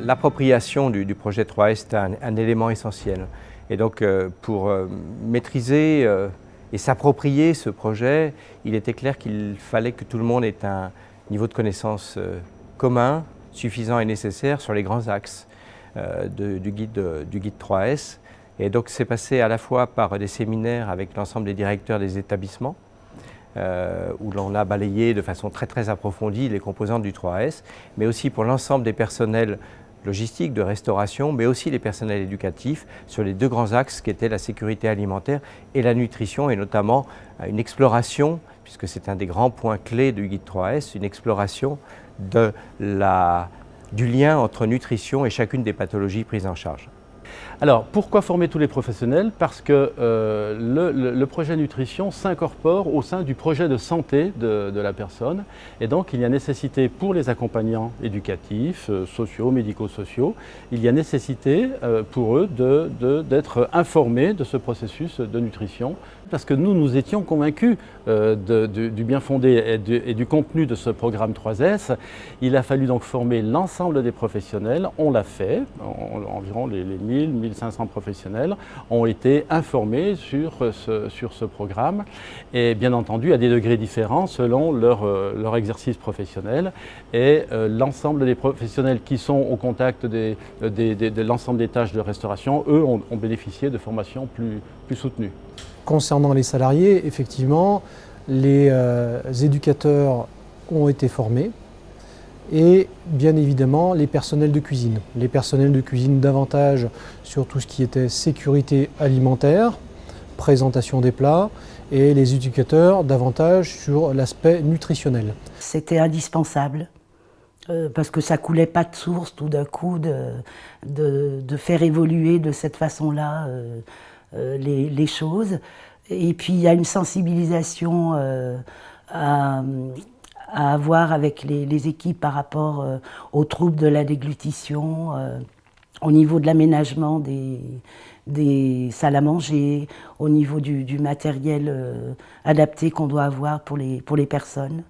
l'appropriation du projet 3S est un élément essentiel. Et donc pour maîtriser et s'approprier ce projet, il était clair qu'il fallait que tout le monde ait un niveau de connaissance commun, suffisant et nécessaire sur les grands axes du guide 3S. Et donc c'est passé à la fois par des séminaires avec l'ensemble des directeurs des établissements, où l'on a balayé de façon très approfondie les composantes du 3S, mais aussi pour l'ensemble des personnels logistiques, de restauration, mais aussi les personnels éducatifs sur les deux grands axes qui étaient la sécurité alimentaire et la nutrition, et notamment une exploration, puisque c'est un des grands points clés du guide 3S, une exploration du lien entre nutrition et chacune des pathologies prises en charge. Alors, pourquoi former tous les professionnels? Parce que le projet nutrition s'incorpore au sein du projet de santé de la personne. Et donc, il y a nécessité pour les accompagnants éducatifs, sociaux, médico-sociaux, il y a nécessité pour eux d'être informés de ce processus de nutrition. Parce que nous étions convaincus du bien fondé et du contenu de ce programme 3S. Il a fallu donc former l'ensemble des professionnels. On l'a fait, environ les 1500 professionnels ont été informés sur ce programme, et bien entendu à des degrés différents selon leur exercice professionnel. Et l'ensemble des professionnels qui sont au contact de l'ensemble des tâches de restauration, eux, ont bénéficié de formations plus soutenues. Concernant les salariés, effectivement, les éducateurs ont été formés et bien évidemment les personnels de cuisine. Les personnels de cuisine davantage sur tout ce qui était sécurité alimentaire, présentation des plats, et les éducateurs davantage sur l'aspect nutritionnel. C'était indispensable parce que ça coulait pas de source tout d'un coup de faire évoluer de cette façon-là les choses. Et puis il y a une sensibilisation à avoir avec les équipes par rapport aux troubles de la déglutition, au niveau de l'aménagement des salles à manger, au niveau du matériel adapté qu'on doit avoir pour les personnes.